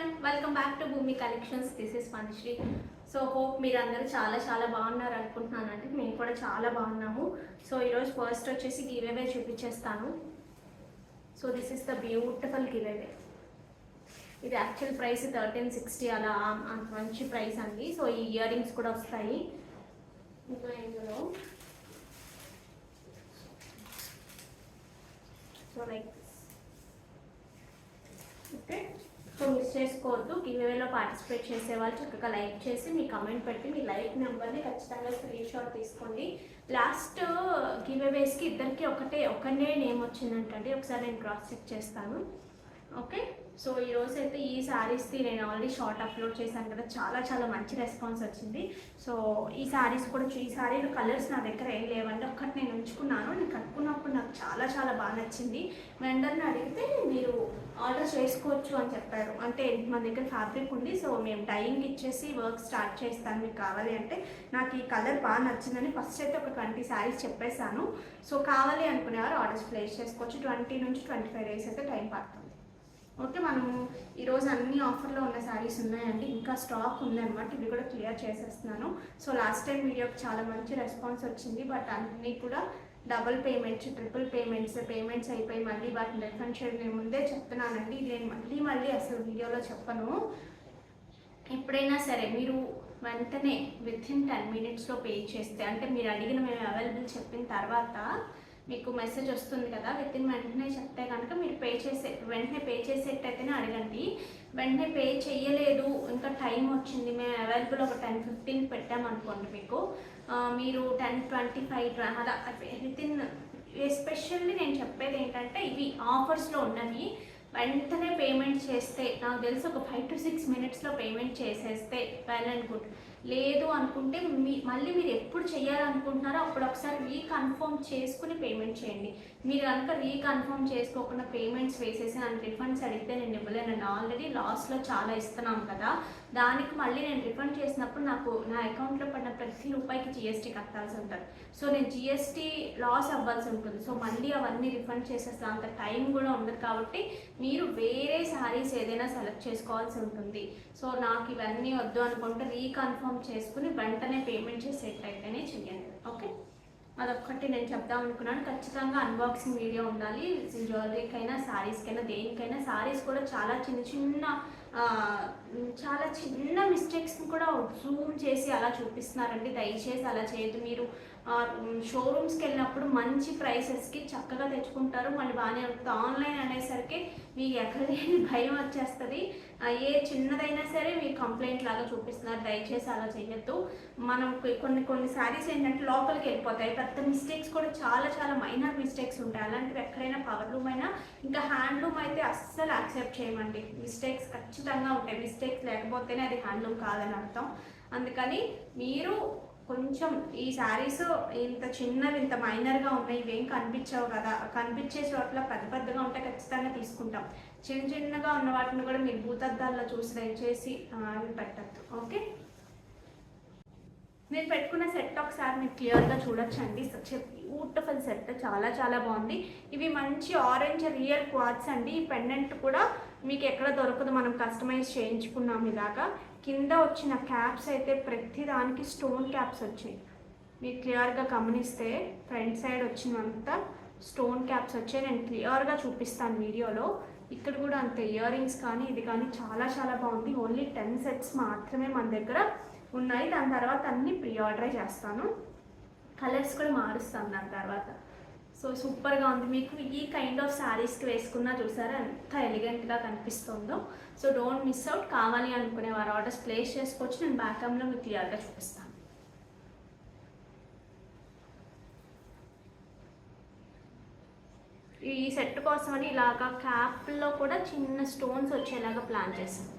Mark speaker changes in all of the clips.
Speaker 1: Everyone, welcome back to భూమి collections. This is Manasri. So hope మీరు అందరూ చాలా బాగున్నారు అనుకుంటున్నానండి. మేము కూడా చాలా బాగున్నాము. సో ఈరోజు ఫస్ట్ వచ్చేసి గివ్ అవే చూపించేస్తాను. So this is the beautiful give away. ఇది యాక్చువల్ ప్రైస్ 1360, అలా అంత మంచి ప్రైస్ అండి. సో ఈ ఇయర్ రింగ్స్ కూడా వస్తాయి ఇంకా ఇందులో. So like okay, so miss చేసుకోవద్దు. గివ్ అవేలో పార్టిసిపేట్ చేసే వాళ్ళు చక్కగా లైక్ చేసి మీ కమెంట్ పెట్టి మీ లైక్ నెంబర్ని ఖచ్చితంగా స్క్రీన్ షాట్ తీసుకోండి. లాస్ట్ గివ్ అవేస్కి ఇద్దరికి ఒకటే నేమ్ వచ్చిందంటండి. ఒకసారి నేను క్రాస్ చెక్ చేస్తాను. ఓకే, సో ఈరోజు అయితే ఈ శారీస్ది నేను ఆల్రెడీ షార్ట్ అప్లోడ్ చేశాను కదా, చాలా మంచి రెస్పాన్స్ వచ్చింది. సో ఈ శారీస్ కూడా ఈ శారీలో కలర్స్ నా దగ్గర ఏం లేవండి, ఒక్కటి నేను ఉంచుకున్నాను. నేను కట్టుకున్నప్పుడు నాకు చాలా బాగా నచ్చింది. వెండర్ని అడిగితే మీరు ఆర్డర్ చేసుకోవచ్చు అని చెప్పారు. అంటే మన దగ్గర ఫ్యాబ్రిక్ ఉంది, సో మేము డైయింగ్ ఇచ్చేసి వర్క్ స్టార్ట్ చేస్తాను మీకు కావాలి అంటే. నాకు ఈ కలర్ బాగా నచ్చిందని ఫస్ట్ అయితే ఒక 20 శారీస్ చెప్పేశాను. సో కావాలి అనుకునేవారు ఆర్డర్స్ ప్లేస్ చేసుకోవచ్చు. 20 నుంచి 25 డేస్ అయితే టైం పడుతుంది. ఓకే, మనము ఈరోజు అన్ని ఆఫర్లో ఉన్న శారీస్ ఉన్నాయండి, ఇంకా స్టాక్ ఉందన్నమాట. ఇది కూడా క్లియర్ చేసేస్తున్నాను. సో లాస్ట్ టైం వీడియోకి చాలా మంచి రెస్పాన్స్ వచ్చింది, బట్ అన్నీ కూడా డబుల్ పేమెంట్స్, ట్రిపుల్ పేమెంట్స్ అయిపోయి మళ్ళీ వాటిని రిఫండ్ చేయడం నేను ముందే చెప్తున్నానండి. నేను మళ్ళీ అసలు వీడియోలో చెప్పను. ఎప్పుడైనా సరే మీరు వెంటనే వితిన్ 10 minutesలో పే చేస్తే, అంటే మీరు అడిగిన మేము అవైలబుల్ చెప్పిన తర్వాత మీకు మెసేజ్ వస్తుంది కదా, వెంటనే చెప్తే కనుక మీరు వెంటనే పే చేసేటైతేనే అడగండి. వెంటనే పే చేయలేదు, ఇంకా టైం వచ్చింది, మేము అవైలబుల్ ఒక 10-15 పెట్టామనుకోండి, మీకు మీరు 10-25 అలా వితిన్. ఎస్పెషల్లీ నేను చెప్పేది ఏంటంటే ఇవి ఆఫర్స్లో ఉన్నవి. వెంటనే పేమెంట్ చేస్తే, నాకు తెలిసి ఒక 5 to 6 minutesలో పేమెంట్ చేసేస్తే వెల్ అండ్ గుడ్. లేదు అనుకుంటే మళ్ళీ మీరు ఎప్పుడు చేయాలనుకుంటున్నారో అప్పుడు ఒకసారి రీకన్ఫర్మ్ చేసుకుని పేమెంట్ చేయండి. మీరు కనుక రీకన్ఫర్మ్ చేసుకోకుండా పేమెంట్స్ వేసేసి నన్ను రిఫండ్స్ అడిగితే నేను ఇవ్వలేనండి. ఆల్రెడీ లాస్లో చాలా ఇస్తున్నాం కదా, దానికి మళ్ళీ నేను రిఫండ్ చేసినప్పుడు నాకు నా అకౌంట్లో పడిన ప్రతి రూపాయికి జిఎస్టీ కట్టాల్సి ఉంటుంది. సో నేను జిఎస్టీ లాస్ అవ్వాల్సి ఉంటుంది. సో మళ్ళీ అవన్నీ రిఫండ్ చేసేస్తాను, అంత టైం కూడా ఉండదు. కాబట్టి మీరు వేరే శారీస్ ఏదైనా సెలెక్ట్ చేసుకోవాల్సి ఉంటుంది. సో నాకు ఇవన్నీ వద్దు అనుకుంటే రీకన్ఫర్మ్ చేసుకుని వెంటనే పేమెంట్ చేసేటైతేనే చెయ్యండి. ఓకే, అదొక్కటి నేను చెప్దాం అనుకున్నాను. ఖచ్చితంగా అన్బాక్సింగ్ వీడియో ఉండాలి. జ్యువెలరీకైనా శారీస్కైనా దేనికైనా. శారీస్ కూడా చాలా చిన్న మిస్టేక్స్ని కూడా జూమ్ చేసి అలా చూపిస్తున్నారండి. దయచేసి అలా చేయొద్దు. మీరు షోరూమ్స్కి వెళ్ళినప్పుడు మంచి ప్రైసెస్కి చక్కగా తెచ్చుకుంటారు, మళ్ళీ బాగానే ఉంటుంది. ఆన్లైన్ అనేసరికి మీకు ఎక్కడ లేని భయం వచ్చేస్తుంది. ఏ చిన్నదైనా సరే మీరు కంప్లైంట్ లాగా చూపిస్తున్నారు. దయచేసి అలా చేయొద్దు. మనం కొన్ని శారీస్ ఏంటంటే లోపలికి వెళ్ళిపోతాయి. పెద్ద మిస్టేక్స్ కూడా చాలా మైనర్ మిస్టేక్స్ ఉంటాయి. అలాంటివి ఎక్కడైనా పవర్లూమ్ అయినా ఇంకా హ్యాండ్లూమ్ అయితే అస్సలు యాక్సెప్ట్ చేయమండి. మిస్టేక్స్ ఖచ్చితంగా ఉంటాయి. మిస్టేక్స్ లేకపోతేనే అది హ్యాండ్లూమ్ కాదని అర్థం. అందుకని మీరు కొంచెం ఈ శారీస్ ఇంత చిన్నవి, ఇంత మైనర్గా ఉన్నాయి, ఇవేం కనిపించవు కదా, కనిపించే చోట్ల పెద్దగా ఉంటే ఖచ్చితంగా తీసుకుంటాం. చిన్నగా ఉన్న వాటిని కూడా మీరు భూతద్దాల్లో చూసి దయచేసి అవి పెట్టద్దు. ఓకే, నేను పెట్టుకున్న సెట్ ఒకసారి మీరు క్లియర్గా చూడొచ్చండి. బ్యూటిఫుల్ సెట్, చాలా బాగుంది. ఇవి మంచి ఆరెంజ్ రియల్ క్వార్ట్స్ అండి. ఈ పెండెంట్ కూడా మీకు ఎక్కడ దొరకదు, మనం కస్టమైజ్ చేయించుకున్నాం. ఇలాగా కింద వచ్చిన క్యాప్స్ అయితే ప్రతి దానికి స్టోన్ క్యాప్స్ వచ్చాయి. మీరు క్లియర్గా గమనిస్తే ఫ్రంట్ సైడ్ వచ్చినంతా స్టోన్ క్యాప్స్ వచ్చాయి. నేను క్లియర్గా చూపిస్తాను వీడియోలో. ఇక్కడ కూడా అంతే, ఇయర్ రింగ్స్ కానీ ఇది కానీ చాలా బాగుంది. ఓన్లీ 10 sets మాత్రమే మన దగ్గర ఉన్నాయి. దాని తర్వాత అన్నీ ప్రీ ఆర్డరే చేస్తాను. కలర్స్ కూడా మారుస్తాను దాని తర్వాత. సో సూపర్గా ఉంది. మీకు ఈ కైండ్ ఆఫ్ శారీస్కి వేసుకున్నా చూసారా ఎంత ఎలిగెంట్గా కనిపిస్తుందో. So don't miss out. కావాలి అనుకునేవారు ఆర్డర్స్ ప్లేస్ చేసుకోవచ్చు. నేను బ్యాక్అప్లో మీకు క్లియర్గా చూపిస్తాను. ఈ సెట్ కోసమని ఇలాగా క్యాప్లో కూడా చిన్న స్టోన్స్ వచ్చేలాగా ప్లాన్ చేశాను.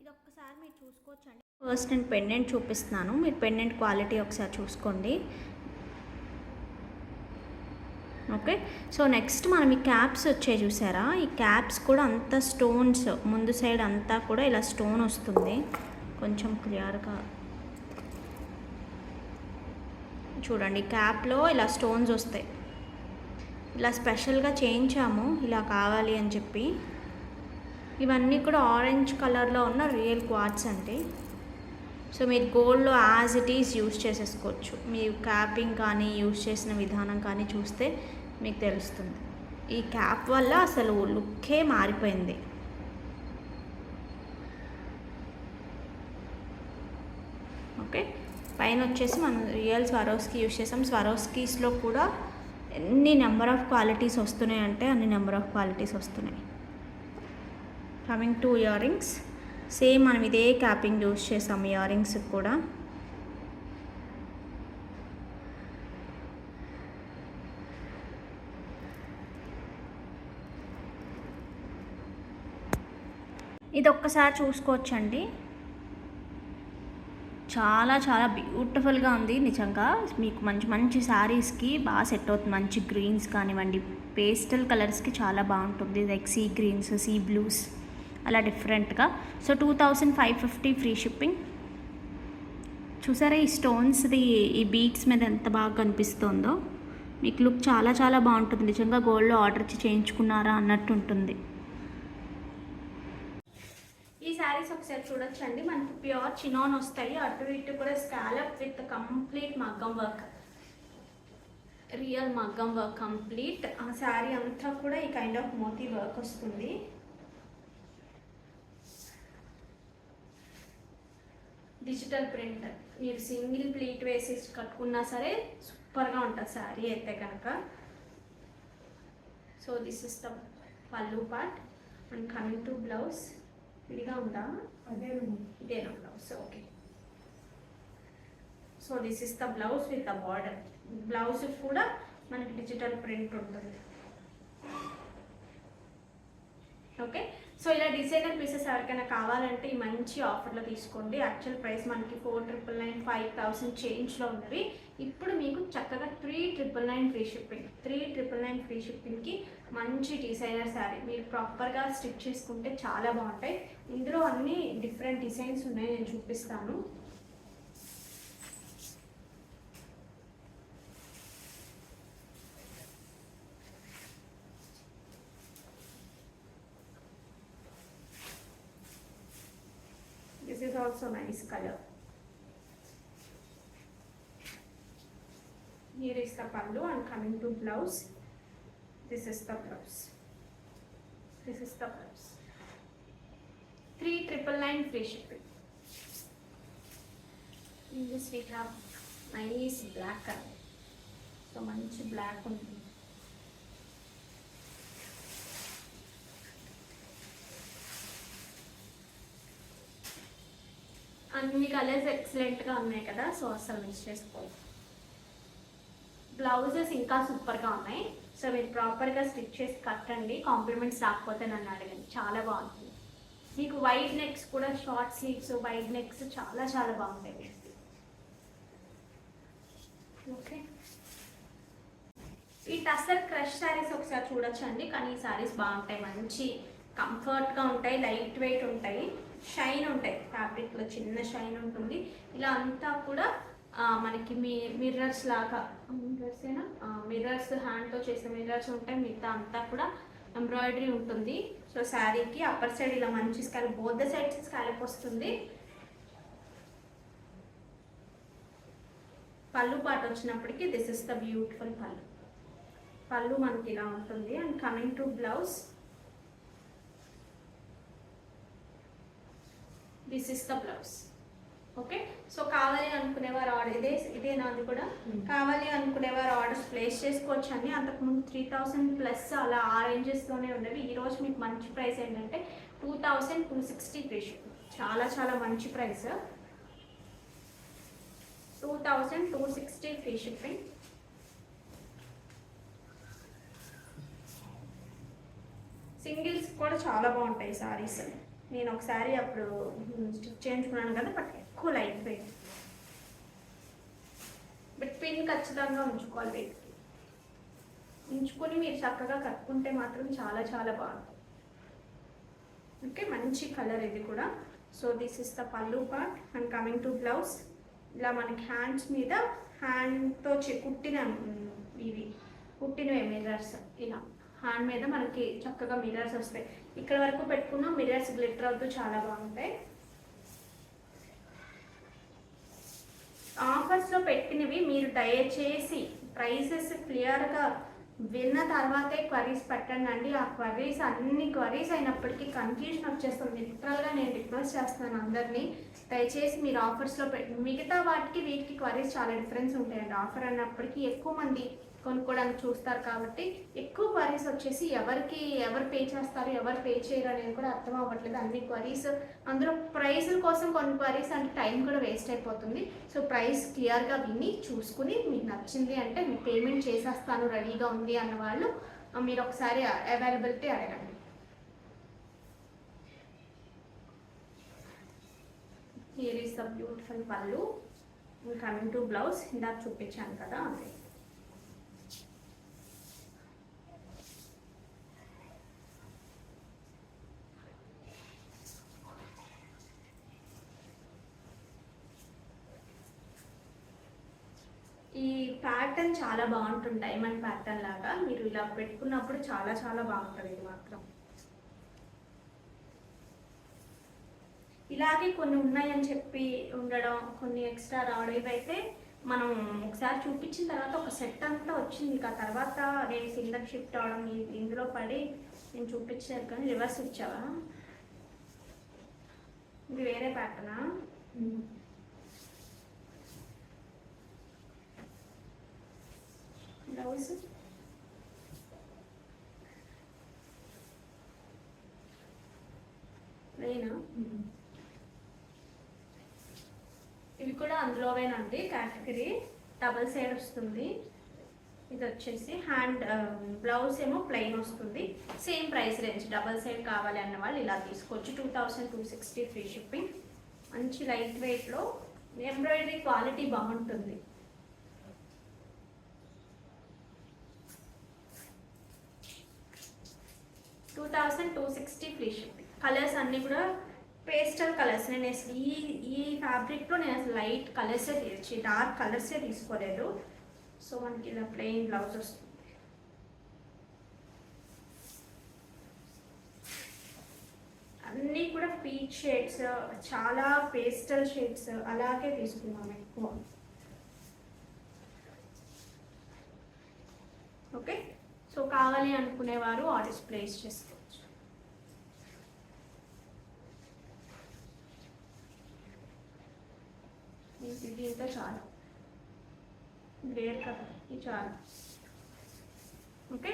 Speaker 1: ఇది ఒక్కసారి మీరు చూసుకోవచ్చండి. ఫస్ట్ నేను పెండెంట్ చూపిస్తున్నాను, మీరు పెండెంట్ క్వాలిటీ ఒకసారి చూసుకోండి. ఓకే, సో నెక్స్ట్ మనం ఈ క్యాప్స్ వచ్చాయి చూసారా, ఈ క్యాప్స్ కూడా అంత స్టోన్స్, ముందు సైడ్ అంతా కూడా ఇలా స్టోన్ వస్తుంది. కొంచెం క్లియర్గా చూడండి, క్యాప్లో ఇలా స్టోన్స్ వస్తాయి. ఇలా స్పెషల్గా చేయించాము ఇలా కావాలి అని చెప్పి. ఇవన్నీ కూడా ఆరెంజ్ కలర్లో ఉన్న రియల్ క్వార్ట్స్ అండి. సో మీరు గోల్డ్లో యాజ్ ఇట్ ఈస్ యూజ్ చేసేసుకోవచ్చు. మీరు క్యాపింగ్ కానీ యూజ్ చేసిన విధానం కానీ చూస్తే మీకు తెలుస్తుంది. ఈ క్యాప్ వల్ల అసలు లుక్కే మారిపోయింది. ఓకే, పైన వచ్చేసి మనం రియల్ స్వారోస్కీ యూజ్ చేసాం. స్వారోస్కీస్లో కూడా ఎన్ని నెంబర్ ఆఫ్ క్వాలిటీస్ వస్తున్నాయి అంటే అన్ని నెంబర్ ఆఫ్ క్వాలిటీస్ వస్తున్నాయి. Coming to ear rings, same మనం ఇదే క్యాపింగ్ యూజ్ చేసాం ఇయర్ రింగ్స్ కూడా. ఇది ఒక్కసారి చూసుకోవచ్చండి, చాలా చాలా బ్యూటిఫుల్గా ఉంది నిజంగా. మీకు మంచి మంచి శారీస్కి బాగా సెట్ అవుతుంది. మంచి గ్రీన్స్ కానివ్వండి, పేస్టల్ కలర్స్కి చాలా బాగుంటుంది. Like sea greens, sea blues అలా డిఫరెంట్గా. So 2550 free shipping. చూసారా ఈ స్టోన్స్ది ఈ బీడ్స్ మీద ఎంత బాగా కనిపిస్తుందో. మీకు లుక్ చాలా చాలా బాగుంటుంది. నిజంగా గోల్డ్లో ఆర్డర్ ఇచ్చి చేయించుకున్నారా అన్నట్టు ఉంటుంది. ఈ శారీస్ ఒకసారి చూడొచ్చండి. మనకి ప్యూర్ చినాన్ వస్తాయి. అటు ఇటు కూడా స్కాలప్ విత్ కంప్లీట్ మగ్గం వర్క్, రియల్ మగ్గం వర్క్ కంప్లీట్. ఆ శారీ అంతా కూడా ఈ కైండ్ ఆఫ్ మోతీ వర్క్ వస్తుంది. డిజిటల్ ప్రింట్, మీరు సింగిల్ ప్లీట్ వేసి కట్టుకున్నా సరే సూపర్గా ఉంటుంది శారీ అయితే కనుక. సో దిస్ ఇస్ ద పల్లు part. And coming to blouse, విడిగా ఉందా? ఇదేనా blouse? Okay. So this is the blouse with the border. Blouse కూడా మనకి డిజిటల్ ప్రింట్ ఉంటుంది. ఓకే, సో ఇలా డిజైనర్ పీసెస్ ఎవరికైనా కావాలంటే ఈ మంచి ఆఫర్లో తీసుకోండి. యాక్చువల్ ప్రైస్ మనకి 4999, 5000 చేంజ్లో ఉన్నవి. ఇప్పుడు మీకు చక్కగా 3999 ఫ్రీ షిప్పింగ్. 3999 ఫ్రీ షిప్పింగ్కి మంచి డిజైనర్ శారీ మీరు ప్రాపర్గా స్టిచ్ చేసుకుంటే చాలా బాగుంటాయి. ఇందులో అన్ని డిఫరెంట్ డిజైన్స్ ఉన్నాయి, నేను చూపిస్తాను. This is also nice color. Here is the pallu and coming to blouse. This is the blouse. This is the blouse. 3999 free shipping. In this we have nice black color. So much black ఉంటుంది. అన్ని colours ఎక్సలెంట్గా ఉన్నాయి కదా, so అసలు miss చేసుకోవాలి. Blouses ఇంకా సూపర్గా ఉన్నాయి. సో మీరు ప్రాపర్గా స్టిచ్ చేసి కట్టండి. కాంప్లిమెంట్స్ రాకపోతే నన్ను అడగండి, చాలా బాగుంటుంది. మీకు వైడ్ నెక్స్ కూడా, షార్ట్ స్లీవ్స్ వైడ్ నెక్స్ చాలా చాలా బాగుంటాయి. ఓకే, ఈ టస్సర్ క్రష్ శారీస్ ఒకసారి చూడొచ్చండి. కానీ ఈ శారీస్ బాగుంటాయి, మంచి కంఫర్ట్గా ఉంటాయి, లైట్ వెయిట్ ఉంటాయి, షైన్ ఉంటాయి. ఫ్యాబ్రిక్లో చిన్న షైన్ ఉంటుంది. ఇలా అంతా కూడా మనకి మిర్రర్స్ లాగా, మిర్రర్సేనా, మిర్రర్స్ హ్యాండ్తో చేసిన మిర్రర్స్ ఉంటాయి. మిగతా అంతా కూడా ఎంబ్రాయిడరీ ఉంటుంది. సో శారీకి అప్పర్ సైడ్ ఇలా మంచి scallop, both the sides scallop వస్తుంది. పళ్ళు పాట వచ్చినప్పటికీ దిస్ ఇస్ ద బ్యూటిఫుల్ పళ్ళు. పళ్ళు మనకి ఇలా ఉంటుంది. And coming to blouse, this is the blouse. Okay, so కావాలి అనుకునేవారు ఆర్డర్, ఇదే నాది కూడా, కావాలి అనుకునేవారు ఆర్డర్స్ ప్లేస్ చేసుకోవచ్చు అండి. అంతకుముందు 3000+ అలా ఆ రేంజెస్లోనే ఉన్నవి. ఈరోజు మీకు మంచి ప్రైస్ ఏంటంటే 2260 ఫ్రీ షిప్పింగ్. చాలా చాలా మంచి ప్రైస్, 2260 ఫ్రీ షిప్పింగ్. సింగిల్స్ కూడా చాలా బాగుంటాయి సారీస్. నేను ఒక శారీ అప్పుడు స్టిచ్ చేయించుకున్నాను కదా, బట్ ఎక్కువ లైట్ వెయిట్. బట్ పిన్ ఖచ్చితంగా ఉంచుకోవాలి, వెయిట్కి ఉంచుకొని మీరు చక్కగా కట్టుకుంటే మాత్రం చాలా చాలా బాగుంటుంది. ఓకే, మంచి కలర్ ఇది కూడా. సో దిస్ ఇస్ ద పల్లు part. And coming to blouse, ఇలా మనకి హ్యాండ్స్ మీద హ్యాండ్తో కుట్టిన ఇవి కుట్టినవి మిర్రర్స్, ఇలా హ్యాండ్ మీద మనకి చక్కగా మిర్రర్స్ వస్తాయి. ఇక్కడ వరకు పెట్టుకున్న మిర్రర్స్ గ్లిటర్ అవుతూ చాలా బాగుంటాయి. ఆఫర్స్లో పెట్టినవి మీరు దయచేసి ప్రైసెస్ క్లియర్గా విన్న తర్వాతే క్వరీస్ పెట్టండి. ఆ క్వరీస్ అన్ని క్వరీస్ అయినప్పటికీ కన్ఫ్యూజన్ వచ్చేస్తుంది. లిటరల్గా నేను రిక్వెస్ట్ చేస్తున్నాను అందరినీ, దయచేసి మీరు ఆఫర్స్లో మిగతా వాటికి వీటికి క్వరీస్ చాలా డిఫరెన్స్ ఉంటాయండి. ఆఫర్ అన్నప్పటికీ ఎక్కువ మంది కొనుక్కోవడానికి చూస్తారు కాబట్టి ఎక్కువ క్వరీస్ వచ్చేసి ఎవరు పే చేస్తారు ఎవరు పే చేయరు అనేది కూడా అర్థం అవ్వట్లేదు. అన్ని క్వరీస్ అందులో ప్రైస్ కోసం కొన్ని క్వరీస్ అంటే టైం కూడా వేస్ట్ అయిపోతుంది. సో ప్రైస్ క్లియర్గా విని చూసుకుని మీకు నచ్చింది అంటే మీకు పేమెంట్ చేసేస్తాను రెడీగా ఉంది అన్న వాళ్ళు మీరు ఒకసారి అవైలబిలిటీ అడగండి. హియర్ ఈస్ ద బ్యూటిఫుల్ పళ్ళు. కమింగ్ టు బ్లౌజ్ ఇందాక చూపించాను కదా అదే. ఈ ప్యాటర్న్ చాలా బాగుంటుంది, డైమండ్ ప్యాటర్న్ లాగా. మీరు ఇలా పెట్టుకున్నప్పుడు చాలా చాలా బాగుంటుంది. ఇది మాత్రం ఇలాగే కొన్ని ఉన్నాయని చెప్పి ఉండడం, కొన్ని ఎక్స్ట్రా రావడం, ఇవైతే మనం ఒకసారి చూపించిన తర్వాత ఒక సెట్ అంతా వచ్చింది. ఆ తర్వాత నేను కిందకి షిఫ్ట్ అవడం ఇందులో పడి నేను చూపించాను. కానీ రివర్స్ వచ్చావా? ఇది వేరే ప్యాటర్నా? బ్లౌజ్ ప్లెయినా? ఇవి కూడా అందులోవేనండి కేటగిరీ. డబల్ సైడ్ వస్తుంది. ఇది వచ్చేసి హ్యాండ్ బ్లౌజ్ ఏమో ప్లెయిన్ వస్తుంది. Same price range. Double side కావాలి అన్న వాళ్ళు ఇలా తీసుకోవచ్చు. 2260 ఫ్రీ షిప్పింగ్. మంచి లైట్ వెయిట్లో ఎంబ్రాయిడరీ క్వాలిటీ బాగుంటుంది. $2260 ఫ్రీ షిప్పింగ్. కలర్స్ అన్నీ కూడా పేస్టల్ కలర్స్. నేను అసలు ఈ ఫ్యాబ్రిక్లో నేను అసలు లైట్ కలర్సే డార్క్ కలర్సే తీసుకోలేదు. సో మనకి ఇలా ప్లెయిన్ బ్లౌజ్ వస్తుంది. అన్నీ కూడా పీచ్ షేడ్స్, చాలా పేస్టల్ షేడ్స్ అలాగే తీసుకున్నాం ఎక్కువ. ఓకే, సో కావాలి అనుకునేవారు ఆర్డర్స్ ప్లేస్ చేసుకోవచ్చు. దీంతో చాలా గ్రేట్ కదా, ఇది చాలా. Okay,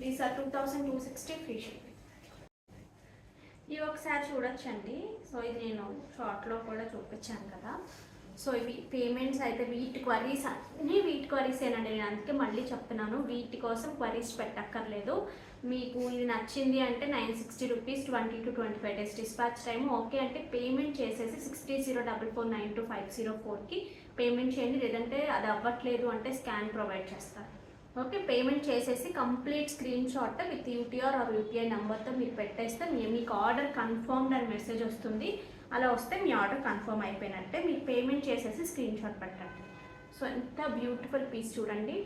Speaker 1: these are 2260 free shipping. ఇవి ఒకసారి చూడొచ్చండి. సో ఇది నేను షార్ట్లో కూడా చూపించాను కదా. సో ఇవి పేమెంట్స్ అయితే వీటి క్వరీస్ అన్నీ వీటి క్వరీసేనండి. నేను అందుకే మళ్ళీ చెప్తున్నాను, వీటి కోసం క్వరీస్ పెట్టక్కర్లేదు. మీకు ఇది నచ్చింది అంటే 960 rupees, 20 to 25 days dispatch time. Okay అంటే పేమెంట్ చేసేసి 6004949504కి పేమెంట్ చేయండి. లేదంటే అది అవ్వట్లేదు అంటే స్కాన్ ప్రొవైడ్ చేస్తారు. ఓకే, పేమెంట్ చేసేసి complete screen shot with UTR are UPI నెంబర్తో మీరు పెట్టేస్తే మీకు ఆర్డర్ కన్ఫర్మ్డ్ అని మెసేజ్ వస్తుంది. అలా వస్తే మీ ఆర్డర్ కన్ఫర్మ్ అయిపోయినట్టే. మీరు పేమెంట్ చేసేసి స్క్రీన్ షాట్ పెట్టండి. సో ఎంత బ్యూటిఫుల్ పీస్ చూడండి.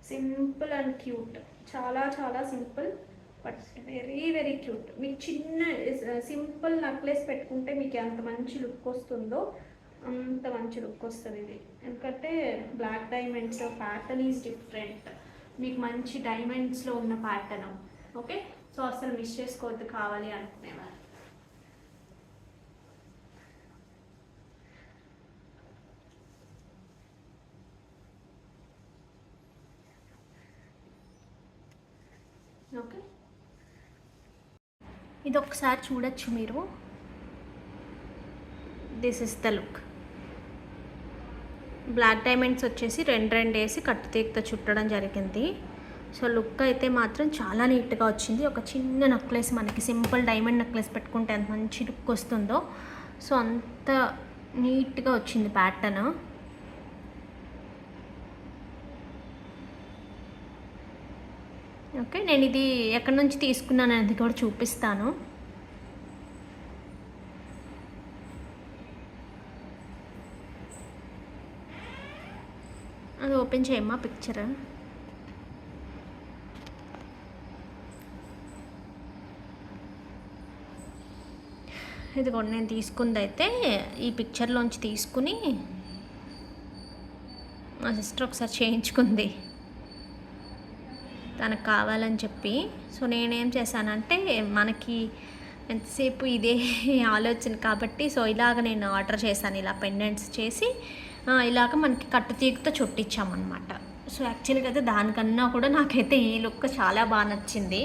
Speaker 1: సింపుల్ అండ్ క్యూట్, చాలా చాలా simple but very very cute. మీకు చిన్న సింపుల్ నెక్లెస్ పెట్టుకుంటే మీకు ఎంత మంచి లుక్ వస్తుందో అంత మంచి లుక్ వస్తుంది ఇది. ఎందుకంటే black diamonds pattern is different. మీకు మంచి డైమండ్స్లో ఉన్న ప్యాటర్న్. ఓకే, సో అసలు మిస్ చేసుకోవద్దు కావాలి అనుకునేవారు. ఓకే, ఇది ఒకసారి చూడొచ్చు మీరు. This is the look. Black diamonds వచ్చేసి రెండు వేసి కట్టుతీగతో చుట్టడం జరిగింది. సో లుక్ అయితే మాత్రం చాలా నీట్గా వచ్చింది. ఒక చిన్న నెక్లెస్, మనకి సింపుల్ డైమండ్ నెక్లెస్ పెట్టుకుంటే ఎంత మంచి లుక్ వస్తుందో సో అంత నీట్గా వచ్చింది ప్యాటర్న్. ఓకే, నేను ఇది ఎక్కడి నుంచి తీసుకున్నాను అనేది కూడా చూపిస్తాను. అది ఓపెన్ చేయమ్మా పిక్చర్. ఇదిగోండి నేను తీసుకుంది అయితే ఈ పిక్చర్లోంచి తీసుకుని మా సిస్టర్ ఒకసారి చేయించుకుంది తనకు కావాలని చెప్పి. సో నేనేం చేశానంటే మనకి ఎంతసేపు ఇదే ఆలోచన కాబట్టి సో ఇలాగ నేను ఆర్డర్ చేశాను, ఇలా పెండెంట్స్ చేసి ఇలాగ మనకి కట్టుతీగతో చుట్టించామన్నమాట. సో యాక్చువల్గా అయితే దానికన్నా కూడా నాకైతే ఈ లుక్ చాలా బాగా నచ్చింది.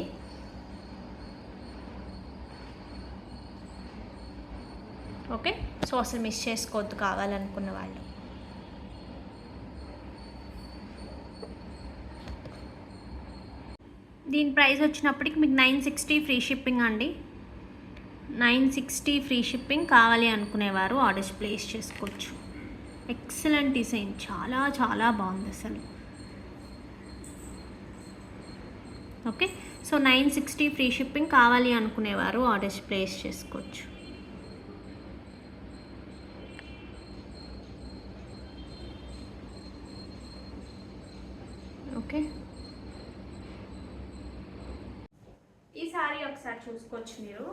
Speaker 1: ఓకే, సో అసలు మిస్ చేసుకోవద్దు కావాలనుకున్న వాళ్ళు. దీని ప్రైస్ వచ్చినప్పటికి మీకు 960 ఫ్రీ షిప్పింగ్ అండి. 960 ఫ్రీ షిప్పింగ్. కావాలి అనుకునేవారు ఆర్డర్స్ ప్లేస్ చేసుకోవచ్చు. ఎక్సలెంట్ డిజైన్, చాలా చాలా బాగుంది అసలు. Okay, so 960 free shipping. కావాలి అనుకునేవారు ఆర్డర్స్ ప్లేస్ చేసుకోవచ్చు. ఓకే, ఈ సారీ ఒకసారి చూసుకోవచ్చు మీరు.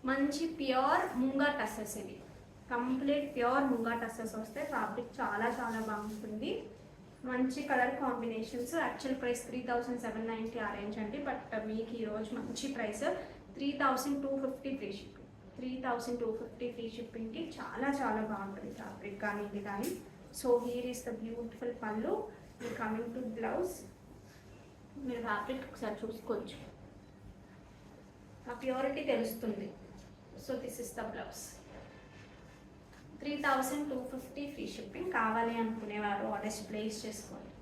Speaker 1: మంచి ప్యూర్ ముంగా టసెస్, ఇది కంప్లీట్ ప్యూర్ ముంగా టసెస్ వస్తాయి. ఫ్యాబ్రిక్ చాలా చాలా బాగుంటుంది. మంచి కలర్ కాంబినేషన్స్. యాక్చువల్ ప్రైస్ 3790 ఆ రేంజ్ అండి, బట్ మీకు ఈరోజు మంచి ప్రైస్ 3250 ఫ్రీ షిప్పింగ్. 3250 ఫ్రీ షిప్పింగ్కి చాలా చాలా బాగుంటుంది ఫ్యాబ్రిక్ కానీ ఇది కానీ. So here is the beautiful పళ్ళు. కమింగ్ టు బ్లౌజ్, మీరు ఫ్యాబ్రిక్ ఒకసారి చూసుకోవచ్చు, ఆ ప్యూరిటీ తెలుస్తుంది. So this is the blouse. 3250 free shipping. కావాలి అనుకునేవారు ఆర్డర్స్ ప్లేస్ చేసుకోండి.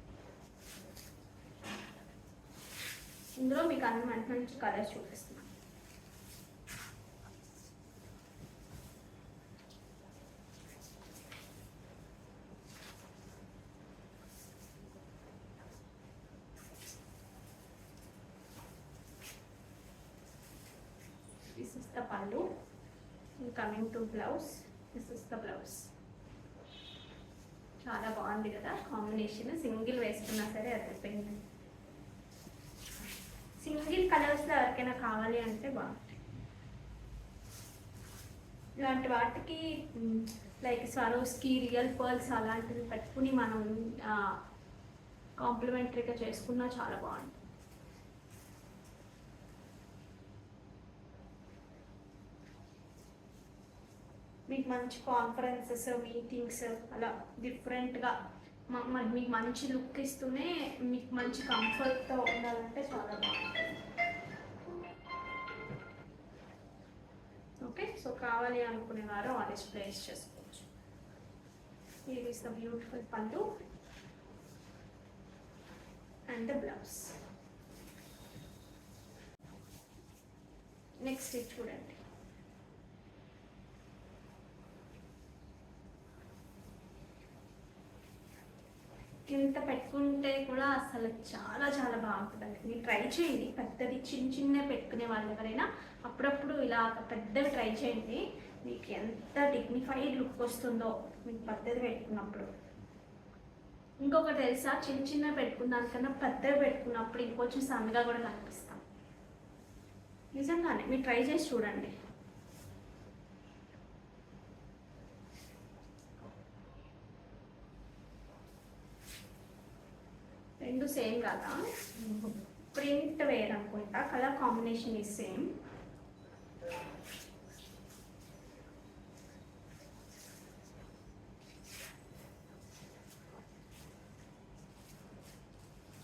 Speaker 1: ఇందులో మీకు అన్ని మంచి మంచి కలర్స్ చూపిస్తున్నాను. This is the pallu. Coming to blouse, this is the blouse. చాలా బాగుంది కదా కాంబినేషన్. సింగిల్ వేసుకున్నా సరే అదిపోయింది. సింగిల్ కలర్స్లో ఎవరికైనా కావాలి అంటే బాగుంటుంది. ఇలాంటి వాటికి లైక్ స్వరోస్కి రియల్ పర్ల్స్ అలాంటివి పెట్టుకుని మనం కాంప్లిమెంటరీగా చేసుకున్నా చాలా బాగుంటుంది. మీకు మంచి కాన్ఫరెన్సెస్, మీటింగ్స్ అలా డిఫరెంట్గా మీకు మంచి లుక్ ఇస్తూనే మీకు మంచి కంఫర్ట్తో ఉండాలంటే చాలా బాగుంటుంది. ఓకే, సో కావాలి అనుకునేవారు ఆర్డర్స్ ప్లేస్ చేసుకోవచ్చు. హియర్ ఈస్ ద బ్యూటిఫుల్ పళ్ళు అండ్ ద బ్లౌజ్. నెక్స్ట్ ఇది చూడండి. ఇంత పెట్టుకుంటే కూడా అసలు చాలా చాలా బాగుంటుందండి. మీరు ట్రై చేయండి. పెద్దది చిన్న చిన్న పెట్టుకునే వాళ్ళు ఎవరైనా అప్పుడప్పుడు ఇలా పెద్దవి ట్రై చేయండి. మీకు ఎంత డిగ్నిఫైడ్ లుక్ వస్తుందో మీకు పెద్దది పెట్టుకున్నప్పుడు. ఇంకొకటి తెలుసా, చిన్న చిన్న పెట్టుకున్న దానికన్నా పెద్దవి పెట్టుకున్నప్పుడు ఇంకొంచెం సన్నగా కూడా కనిపిస్తాం. నిజంగానే మీరు ట్రై చేసి చూడండి. రెండు సేమ్ కదా, ప్రింట్ వేర్ అనుకుంటా, colour combination is same.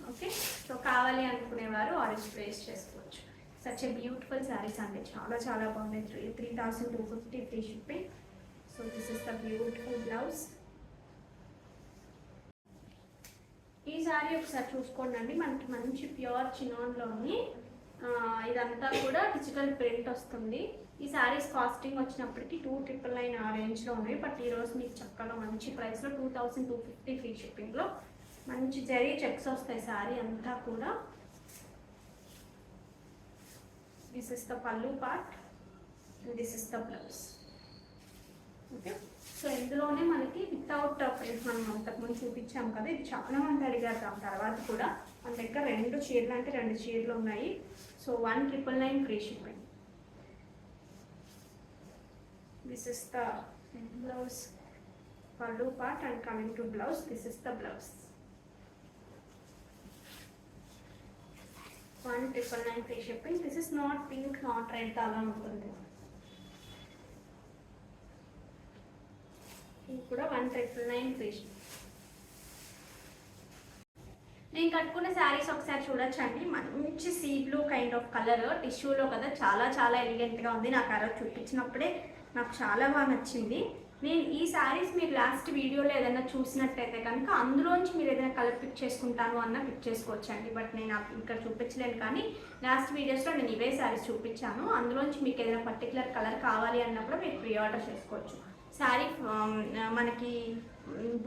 Speaker 1: Okay, so కావాలి అనుకునేవారు ఆర్డర్స్ ప్లేస్ చేసుకోవచ్చు. సచ్ ఏ బ్యూటిఫుల్ శారీస్ అండి, చాలా చాలా బాగున్నాయి. 3250 free shipping. So this is the beautiful blouse. ఈ సారీ ఒకసారి చూసుకోండి అండి. మనకి మంచి ప్యూర్ చినాన్లోని ఇదంతా కూడా డిజిటల్ ప్రింట్ వస్తుంది. ఈ సారీస్ కాస్టింగ్ వచ్చినప్పటికీ 2999 ఆ రేంజ్లో ఉన్నాయి. బట్ ఈరోజు మీకు చక్కగా మంచి ప్రైస్లో 2250 ఫ్రీ షిప్పింగ్లో మంచి జరీ చెక్స్ వస్తాయి సారీ అంతా కూడా. దిస్ ఇస్ ద పల్లు part and this is the blouse. Okay, so ఇందులోనే మనకి వితౌట్ ప్రింట్ మనం అంతకుముందు చూపించాం కదా, ఇది చాలా మంది అడిగారు. దాని తర్వాత కూడా మన దగ్గర 2 చీరలు అంటే 2 చీరలు ఉన్నాయి. So 1999 free shipping. This is the blouse pallu part, and coming to blouse, this is the blouse. 1999 free shipping. This is not pink, not red, అలా ఉంటుంది. ఇది కూడా 1999 ఫ్రీ షిప్పింగ్. నేను కట్టుకున్న శారీస్ ఒకసారి చూడొచ్చండి. మంచి sea blue kind of colour, టిష్యూలో కదా, చాలా చాలా ఎలిగెంట్గా ఉంది. నాకు ఆ రోజు చూపించినప్పుడే నాకు చాలా బాగా నచ్చింది. నేను ఈ శారీస్ మీరు లాస్ట్ వీడియోలో ఏదైనా చూసినట్టయితే కనుక అందులోంచి మీరు ఏదైనా కలర్ పిక్ చేసుకుంటాను అన్న పిక్ చేసుకోవచ్చండి. బట్ నేను ఇక్కడ చూపించలేను, కానీ లాస్ట్ వీడియోస్లో నేను ఇవే శారీస్ చూపించాను. అందులోంచి మీకు ఏదైనా పర్టికులర్ కలర్ కావాలి అన్నప్పుడు మీరు ప్రీ ఆర్డర్ చేసుకోవచ్చు. శారీ మనకి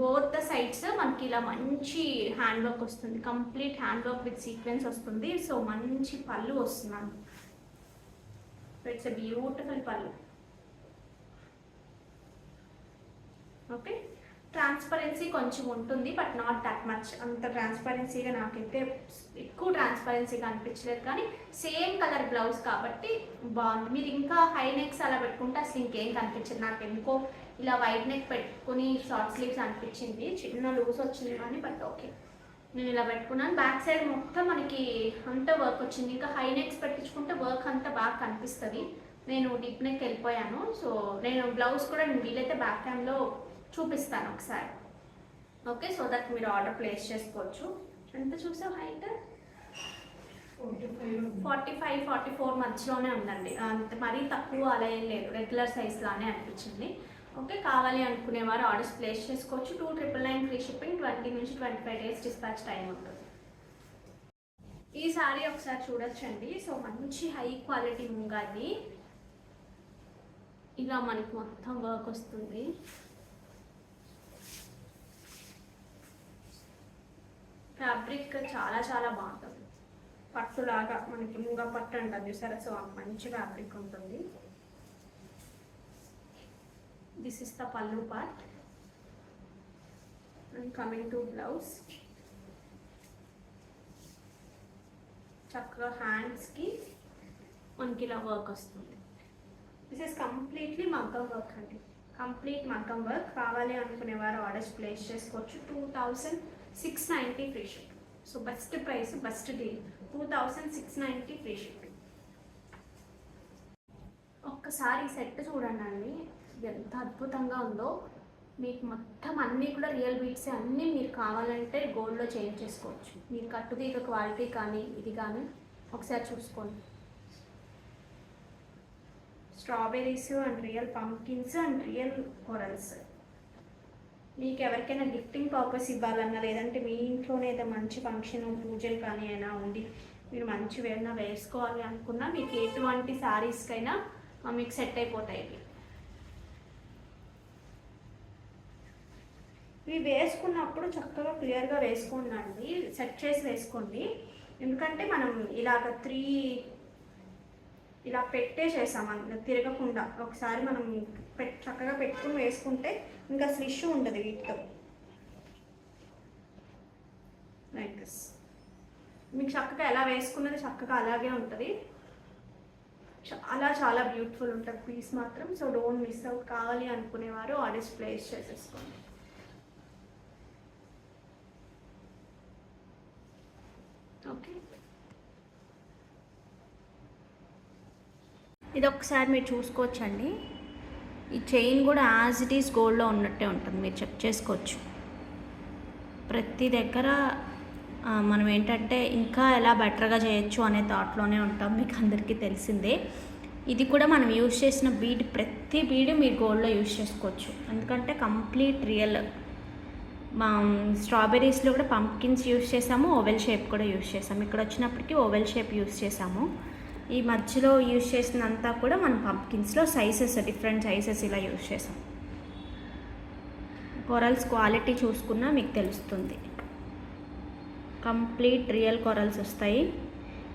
Speaker 1: బోత్ ద సైడ్స్ మనకి ఇలా మంచి హ్యాండ్ వర్క్ వస్తుంది, complete hand work with sequence వస్తుంది. సో మంచి పళ్ళు వస్తున్నాను. ఇట్స్ ఎ బ్యూటిఫుల్ పళ్ళు. ఓకే, ట్రాన్స్పరెన్సీ కొంచెం ఉంటుంది, బట్ నాట్ దట్ మచ్. అంత ట్రాన్స్పరెన్సీగా నాకైతే ఎక్కువ ట్రాన్స్పరెన్సీగా అనిపించలేదు, కానీ సేమ్ కలర్ బ్లౌజ్ కాబట్టి బాగుంది. మీరు ఇంకా హై నెక్స్ అలా పెట్టుకుంటే అసలు ఇంకేం కనిపించదు. నాకు ఎందుకో ఇలా వైట్ నెక్ పెట్టుకుని షార్ట్ స్లీవ్స్ అనిపించింది, చిన్న లూజ్ వచ్చింది కానీ, బట్ ఓకే నేను ఇలా పెట్టుకున్నాను. బ్యాక్ సైడ్ మొత్తం మనకి అంతా వర్క్ వచ్చింది. ఇంకా హై నెక్స్ పెట్టించుకుంటే వర్క్ అంతా బాగా కనిపిస్తుంది. నేను డీప్ నెక్ వెళ్ళిపోయాను. సో నేను బ్లౌజ్ కూడా నేను వీలైతే బ్యాక్ క్యామ్లో చూపిస్తాను ఒకసారి. ఓకే, సో దట్ మీరు ఆర్డర్ ప్లేస్ చేసుకోవచ్చు. ఎంత చూసావు హైట్? 45-44 మధ్యలోనే ఉందండి. అంత మరీ తక్కువ అలా ఏం లేదు, రెగ్యులర్ సైజ్ లానే అనిపించింది. ఓకే, కావాలి అనుకునేవారు ఆర్డర్స్ ప్లేస్ చేసుకోవచ్చు. 2999 ఫ్రీ షిప్పింగ్, 20 నుంచి 25 డేస్ డిస్పాచ్ టైం ఉంటుంది. ఈ సారీ ఒకసారి చూడొచ్చండి. సో మంచి హై క్వాలిటీ ముంగాది, ఇలా మనకి మొత్తం వర్క్ వస్తుంది. ఫ్యాబ్రిక్ చాలా చాలా బాగుంటుంది, పట్టులాగా మనకి ముంగా పట్టు అంటారు చూసారా. సో మంచి ఫ్యాబ్రిక్ ఉంటుంది. దిస్ ఇస్ ద పల్లు part, and coming to blouse. చక్కగా హ్యాండ్స్కి మనకి ఇలా వర్క్ వస్తుంది. దిస్ ఇస్ కంప్లీట్లీ మగ్గం వర్క్ అండి, కంప్లీట్ మగ్గం వర్క్. కావాలి అనుకునేవారు ఆర్డర్స్ ప్లేస్ చేసుకోవచ్చు. 2690 free shipping. So best price, best deal, 2690 free shipping. ఒక్కసారి సెట్ చూడండి అండి, ఎంత అద్భుతంగా ఉందో. మీకు మొత్తం అన్నీ కూడా రియల్ బీట్స్, అన్నీ మీరు కావాలంటే గోల్డ్లో చేంజ్ చేసుకోవచ్చు. మీరు కట్టుదీగ క్వాలిటీ కానీ ఇది కానీ ఒకసారి చూసుకోండి. Strawberries and real pumpkins and real corals. మీకు ఎవరికైనా గిఫ్టింగ్ పర్పస్ ఇవ్వాలన్నా, లేదంటే మీ ఇంట్లోనే ఏదో మంచి ఫంక్షన్ పూజలు కానీ అయినా ఉండి మీరు మంచి ఏదైనా వేసుకోవాలి అనుకున్నా, మీకు ఎటువంటి శారీస్కైనా మీకు సెట్ అయిపోతాయి. ఇవి వేసుకున్నప్పుడు చక్కగా క్లియర్గా వేసుకోండి, సెట్ చేసి వేసుకోండి. ఎందుకంటే మనం ఇలాగ 3 ఇలా పెట్టేసేసాం తిరగకుండా. ఒకసారి మనం చక్కగా పెట్టుకుని వేసుకుంటే ఇంకా అసలు ఇష్యూ ఉండదు వీటితో. లైక్ దిస్ మీకు చక్కగా ఎలా వేసుకున్నది చక్కగా అలాగే ఉంటుంది. చాలా చాలా బ్యూటిఫుల్ ఉంటుంది పీస్ మాత్రం. So don't miss out. కావాలి అనుకునేవారు ఆర్డర్స్ ప్లేస్ చేసేసుకోండి. ఓకే, ఇది ఒకసారి మీరు చూసుకోవచ్చండి. ఈ చైన్ కూడా యాజ్ ఇట్ ఈస్ గోల్డ్లో ఉన్నట్టే ఉంటుంది, మీరు చెక్ చేసుకోవచ్చు. ప్రతి దగ్గర మనం ఏంటంటే ఇంకా ఎలా బెటర్గా చేయొచ్చు అనే థాట్లోనే ఉంటాం, మీకు అందరికీ తెలిసిందే. ఇది కూడా మనం యూజ్ చేసిన బీడ్, ప్రతి బీడ్ మీరు గోల్డ్లో యూజ్ చేసుకోవచ్చు. ఎందుకంటే కంప్లీట్ రియల్. మా స్ట్రాబెర్రీస్లో కూడా పంప్కిన్స్ యూజ్ చేసాము, ఓవెల్ షేప్ కూడా యూజ్ చేసాము. ఇక్కడ వచ్చినప్పటికీ ఓవెల్ షేప్ యూజ్ చేసాము. ఈ మధ్యలో యూజ్ చేసినంతా కూడా మన పంప్కిన్స్లో సైజెస్, డిఫరెంట్ సైజెస్ ఇలా యూజ్ చేసాం. కొరల్స్ క్వాలిటీ చూసుకున్నా మీకు తెలుస్తుంది. కంప్లీట్ రియల్ కొరల్స్ వస్తాయి.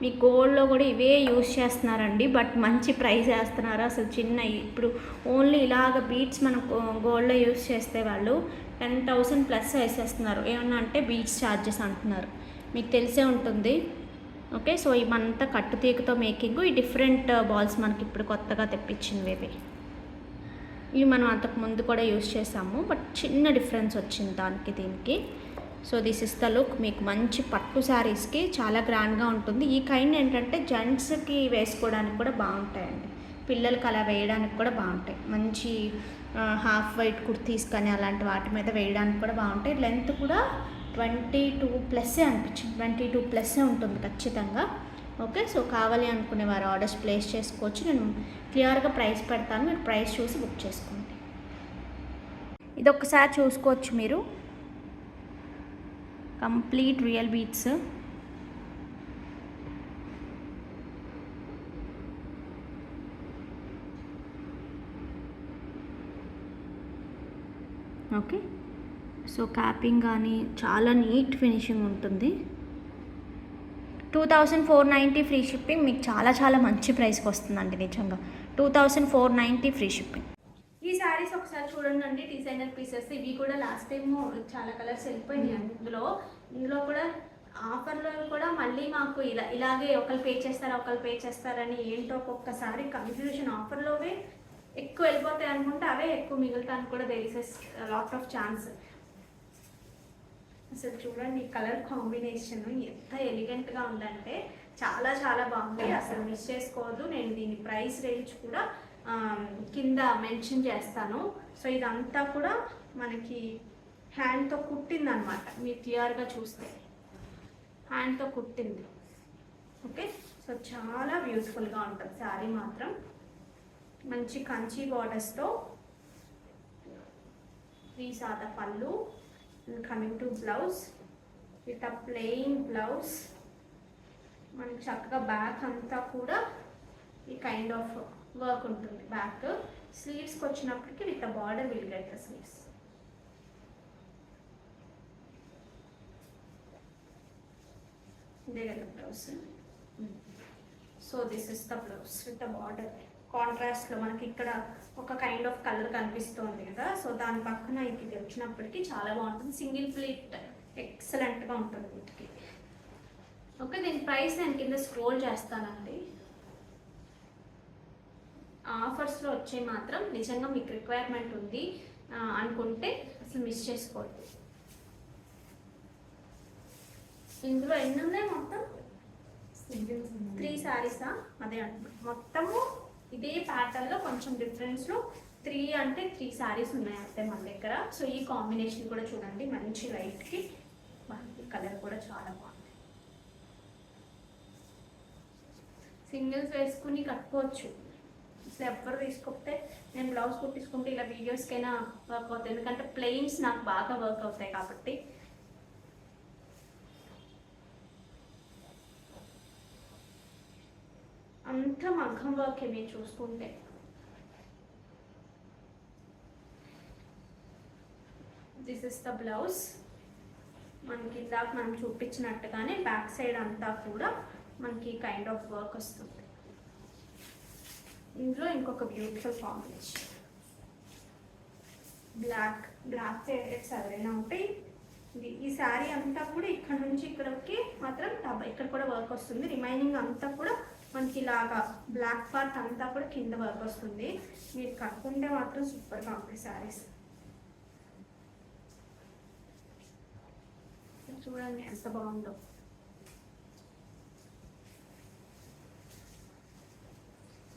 Speaker 1: మీ గోల్డ్లో కూడా ఇవే యూజ్ చేస్తున్నారండి, బట్ మంచి ప్రైస్ వేస్తున్నారు. అసలు చిన్న ఇప్పుడు ఓన్లీ ఇలాగ బీడ్స్ మనం గోల్డ్లో యూజ్ చేస్తే వాళ్ళు 10,000 ప్లస్ వేసేస్తున్నారు. ఏమన్నా అంటే బీడ్స్ ఛార్జెస్ అంటున్నారు, మీకు తెలిసే ఉంటుంది. ఓకే, సో ఇవంతా కట్టుతీగతో మేకింగ్. ఈ డిఫరెంట్ బాల్స్ మనకి ఇప్పుడు కొత్తగా తెప్పించినవి ఇవి. ఇవి మనం అంతకు ముందు కూడా యూస్ చేసాము, బట్ చిన్న డిఫరెన్స్ వచ్చింది దానికి దీనికి. So this is the look. మీకు మంచి పట్టు శారీస్కి చాలా గ్రాండ్గా ఉంటుంది. ఈ కైండ్ ఏంటంటే జెంట్స్కి వేసుకోవడానికి కూడా బాగుంటాయండి, పిల్లలకి అలా వేయడానికి కూడా బాగుంటాయి. మంచి హాఫ్ వైట్ కుర్తీస్ కానీ అలాంటి వాటి మీద వేయడానికి కూడా బాగుంటాయి. లెంత్ కూడా 22+ అనిపించింది, 22+ ఉంటుంది ఖచ్చితంగా. ఓకే, సో కావాలి అనుకునే వారు ఆర్డర్స్ ప్లేస్ చేసుకోవచ్చు. నేను క్లియర్గా ప్రైస్ పెడతాను, మీరు ప్రైస్ చూసి బుక్ చేసుకోండి. ఇది ఒక్కసారి చూసుకోవచ్చు మీరు, complete real beats. Okay, so capping కానీ చాలా నీట్ ఫినిషింగ్ ఉంటుంది. 2490 ఫ్రీ షిప్పింగ్. మీకు చాలా చాలా మంచి ప్రైస్కి వస్తుందండి నిజంగా. 2490 ఫ్రీ షిప్పింగ్. ఈ శారీస్ ఒకసారి చూడండి, డిజైనర్ పీసెస్. ఇవి కూడా లాస్ట్ టైం చాలా కలర్స్ వెళ్ళిపోయినాయి. ఇందులో కూడా ఆఫర్లో కూడా మళ్ళీ మాకు ఇలాగే ఒకరు పే చేస్తారని ఏంటో ఒక్కొక్కసారి కన్ఫ్యూజన్. ఆఫర్లోవే ఎక్కువ వెళ్ళిపోతాయి అనుకుంటే అవే ఎక్కువ మిగులుతానికి కూడా there is lot of chance. అసలు చూడండి ఈ కలర్ కాంబినేషన్ ఎంత ఎలిగెంట్గా ఉందంటే చాలా చాలా బాగుంది, అసలు మిస్ చేసుకోవద్దు. నేను దీని ప్రైస్ రేంజ్ కూడా కింద మెన్షన్ చేస్తాను. సో ఇదంతా కూడా మనకి హ్యాండ్తో కుట్టింది అనమాట, మీరు క్లియర్గా చూస్తే హ్యాండ్తో కుట్టింది. ఓకే, సో చాలా బ్యూటిఫుల్గా ఉంటుంది శారీ మాత్రం. మంచి కంచి బార్డర్స్తో 3 సాద పళ్ళు. Coming to blouse with a plain blouse. మనకి చక్కగా బ్యాక్ అంతా కూడా ఈ కైండ్ ఆఫ్ వర్క్ ఉంటుంది. బ్యాక్ స్లీవ్స్కి వచ్చినప్పటికి with a border will get the sleeves. ఇదే కదా blouse. So this is the blouse with the border. కాంట్రాస్ట్లో మనకి ఇక్కడ ఒక కైండ్ ఆఫ్ కలర్ కనిపిస్తుంది కదా, సో దాని పక్కన ఇది వచ్చినప్పటికీ చాలా బాగుంటుంది. సింగిల్ ప్లేట్ ఎక్సలెంట్గా ఉంటుంది వీటికి. ఓకే, దీని ప్రైస్ నేను కింద స్క్రోల్ చేస్తానండి. ఆఫర్స్లో వచ్చే మాత్రం నిజంగా మీకు రిక్వైర్మెంట్ ఉంది అనుకుంటే అసలు మిస్ చేసుకోవద్దు. ఇందులో ఎన్ని ఉన్నాయి మొత్తం? 3 శారీసా? అదే అంటున్నాను, మొత్తము ఇదే ప్యాటర్న్లో కొంచెం డిఫరెన్స్లో 3 శారీస్ ఉన్నాయి అంతే మన దగ్గర. సో ఈ కాంబినేషన్ కూడా చూడండి, మంచి లైట్కి కలర్ కూడా చాలా బాగుంది. సింగిల్స్ వేసుకుని కట్టుకోవచ్చు, అసలు ఎవ్వరు తీసుకోకపోతే. నేను బ్లౌజ్ కుట్టించుకుంటే ఇలా వీడియోస్కైనా వర్క్ అవుతాయి, ఎందుకంటే ప్లెయిన్స్ నాకు బాగా వర్క్ అవుతాయి కాబట్టి. అంత మగ్గం వర్క్ మీరు చూసుకుంటే. This is the blouse. మనకి ఇందాక మనం చూపించినట్టుగానే బ్యాక్ సైడ్ అంతా కూడా మనకి కైండ్ ఆఫ్ వర్క్ వస్తుంది. ఇందులో ఇంకొక బ్యూటిఫుల్ కాంబినేషన్ బ్లాక్ ఫేవరెట్స్ ఎవరైనా ఉంటే ఈ శారీ అంతా కూడా ఇక్కడ నుంచి ఇక్కడికి మాత్రం ఇక్కడ కూడా వర్క్ వస్తుంది. రిమైనింగ్ అంతా కూడా మనకి ఇలాగా బ్లాక్ పార్ట్ అంతా కూడా కింద వర్క్ వస్తుంది. మీరు కట్టుకుంటే మాత్రం సూపర్గా ఉంటాయి శారీస్. చూడండి ఎంత బాగుందో.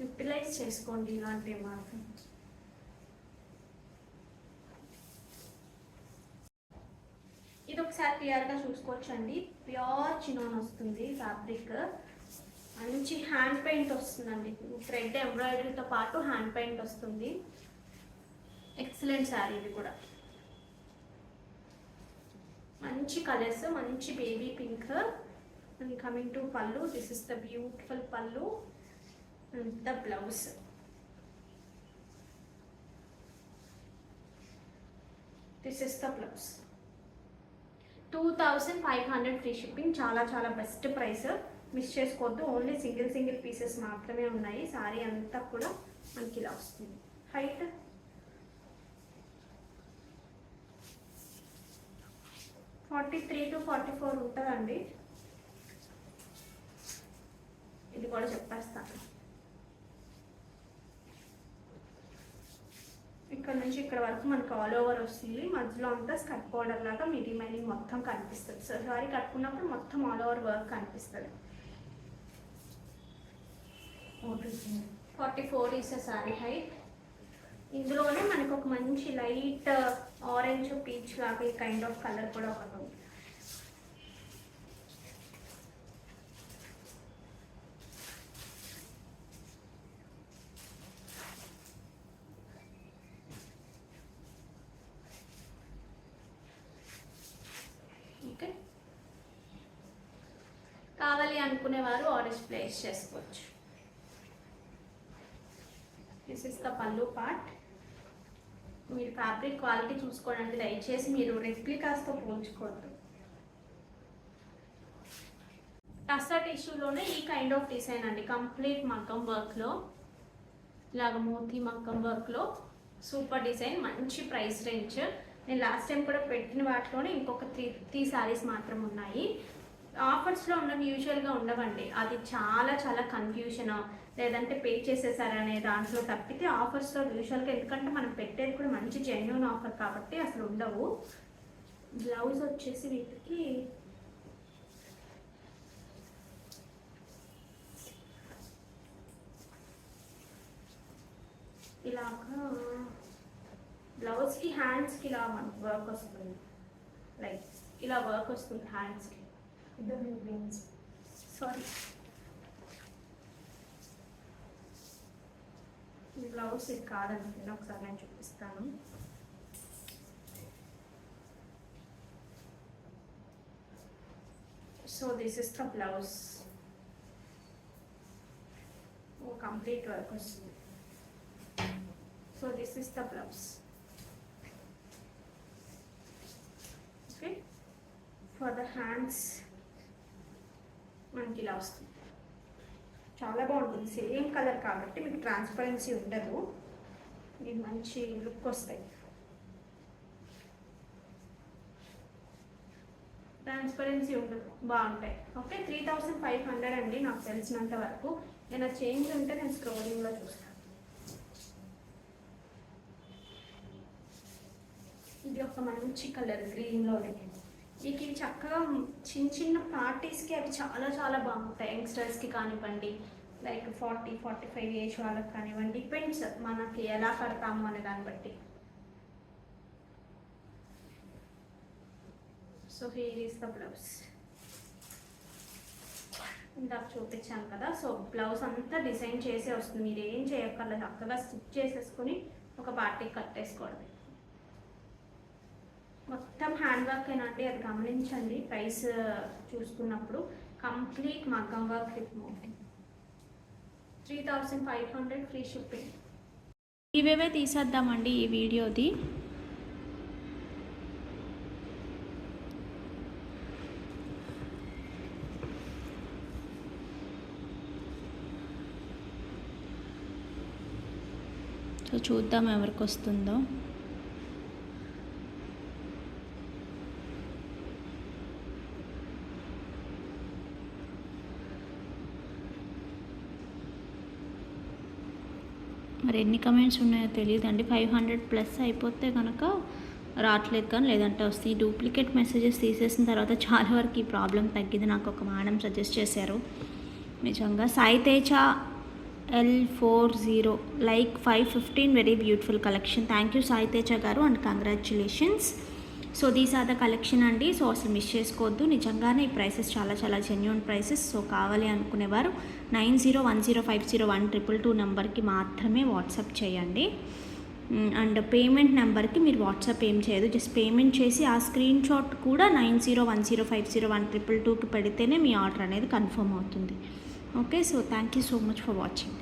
Speaker 1: యూటిలైజ్ చేసుకోండి ఇలాంటివి మాత్రం. ఇది ఒకసారి క్లియర్గా చూసుకోవచ్చండి. ప్యూర్ చినాన్ వస్తుంది ఫ్యాబ్రిక్. మంచి హ్యాండ్ పెయింట్ వస్తుందండి, థ్రెడ్ ఎంబ్రాయిడరీతో పాటు హ్యాండ్ పెయింట్ వస్తుంది. ఎక్సలెంట్ శారీ. ఇది కూడా మంచి కలర్స్, మంచి baby pink. And coming to పళ్ళు, దిస్ ఇస్ ద బ్యూటిఫుల్ పళ్ళు and the blouse. This is the blouse. 2500 free shipping. చాలా చాలా బెస్ట్ ప్రైస్, మిస్ చేసుకోవద్దు. ఓన్లీ సింగిల్ పీసెస్ మాత్రమే ఉన్నాయి. సారీ అంతా కూడా మనకి ఇలా వస్తుంది. హైట్ 43 to 44 ఉంటుందండి. ఇది కూడా చెప్పేస్తాను. ఇక్కడ నుంచి ఇక్కడ వరకు మనకు ఆల్ ఓవర్ వస్తుంది. మధ్యలో అంతా స్కర్ట్ బార్డర్ లాగా మిడి మైనింగ్ మొత్తం కనిపిస్తుంది. సో సారీ కట్టుకున్నప్పుడు మొత్తం ఆల్ ఓవర్ వర్క్ కనిపిస్తుంది. 44 ఈస్ సారీ హైట్. ఇందులోనే మనకు ఒక మంచి లైట్ ఆరెంజ్ పీచ్ లాగా ఈ కైండ్ ఆఫ్ కలర్ కూడా ఒకటి ఉంది. ఓకే, కావాలి అనుకునేవారు ఆర్డర్స్ ప్లేస్ చేసుకోవచ్చు. దిస్ ఇస్ ద పల్లు పార్ట్. మీరు ఫ్యాబ్రిక్ క్వాలిటీ చూసుకోవడానికి దయచేసి మీరు రెప్లికాస్తో పోల్చుకోవద్దు. టస్సా టిష్యూలోనే ఈ కైండ్ ఆఫ్ డిజైన్ అండి, కంప్లీట్ మగ్గం వర్క్లో, ఇలాగ మోతీ మగ్గం వర్క్లో సూపర్ డిజైన్, మంచి ప్రైస్ రేంజ్. నేను లాస్ట్ టైం కూడా పెట్టిన వాటిలోనే ఇంకొక త్రీ సారీస్ మాత్రం ఉన్నాయి. ఆఫర్స్లో ఉన్నవి యూజువల్గా ఉండవండి, అది చాలా చాలా కన్ఫ్యూషన్, లేదంటే పే చేసేసారనే దాంట్లో తప్పితే ఆఫర్స్లో యూజువల్గా, ఎందుకంటే మనం పెట్టేది కూడా మంచి జెన్యూన్ ఆఫర్ కాబట్టి అసలు ఉండవు. బ్లౌజ్ వచ్చేసి వీటికి ఇలాగా బ్లౌజ్కి హ్యాండ్స్కి ఇలా మనకు వర్క్ వస్తుంది, లైక్ ఇలా వర్క్ వస్తుంది హ్యాండ్స్కి. సారీ, బ్లౌజ్ ఇది కాదనుకుంటున్నా, ఒకసారి నేను చూపిస్తాను. So this is the blouse, ఓ కంప్లీట్ వర్క్ వస్తుంది. So this is the blouse. Okay, for the hands మనకి ఇలా వస్తుంది, చాలా బాగుంటుంది. సేమ్ కలర్ కాబట్టి మీకు ట్రాన్స్పరెన్సీ ఉండదు, మీకు మంచి లుక్ వస్తాయి. ట్రాన్స్పరెన్సీ ఉండదు, బాగుంటాయి. ఓకే, 3500 అండి నాకు తెలిసినంత వరకు. ఏదైనా చేంజ్ ఉంటే నేను స్క్రోలింగ్లో చూస్తాను. ఇది ఒక మంచి కలర్ గ్రీన్లో. మీకు ఇవి చక్కగా చిన్న చిన్న పార్టీస్కి అవి చాలా చాలా బాగుంటాయి. యంగ్స్టర్స్కి కానివ్వండి, లైక్ 40-45 ఏజ్ వాళ్ళకి కానివ్వండి, డిపెండ్స్ మనకి ఎలా కడతాము అనే దాన్ని బట్టి. So here is the blouse. ఇందాక చూపించాను కదా, సో బ్లౌజ్ అంతా డిజైన్ చేసే వస్తుంది, మీరు ఏం చేయక్కర్లేదు, చక్కగా స్టిచ్ చేసేసుకుని ఒక పార్టీకి కట్టేసుకోవడం. మొత్తం హ్యాండ్ వర్క్ ఏనండి, అది గమనించండి. ప్రైస్ చూసుకున్నప్పుడు కంప్లీట్ మగ్గం వర్క్ విత్ మోటింగ్. 3500 ఫ్రీ షిప్పింగ్.
Speaker 2: ఇవేవే తీసేద్దామండి ఈ వీడియోది. సో చూద్దాం ఎవరికి వస్తుందో. మరి ఎన్ని కమెంట్స్ ఉన్నాయో తెలియదండి. 500+ అయిపోతే కనుక రావట్లేదు, కానీ లేదంటే వస్తాయి. డూప్లికేట్ మెసేజెస్ తీసేసిన తర్వాత చాలా వరకు ఈ ప్రాబ్లం తగ్గింది. నాకు ఒక మేడం సజెస్ట్ చేశారు. నిజంగా Sai Teja L40 like 515 very beautiful collection. Thank you Sai Teja గారు and congratulations. So these are the collection అండి. సో అసలు మిస్ చేసుకోవద్దు, నిజంగానే ఈ ప్రైసెస్ చాలా చాలా జెన్యూన్ ప్రైసెస్. సో కావాలి అనుకునేవారు 9010501222 నెంబర్కి మాత్రమే వాట్సాప్ చేయండి. అండ్ పేమెంట్ నెంబర్కి మీరు వాట్సాప్ ఏం చేయదు, జస్ట్ పేమెంట్ చేసి ఆ స్క్రీన్ షాట్ కూడా 9010501222కి పెడితేనే మీ ఆర్డర్ అనేది కన్ఫర్మ్ అవుతుంది. Okay, so thank you so much for watching.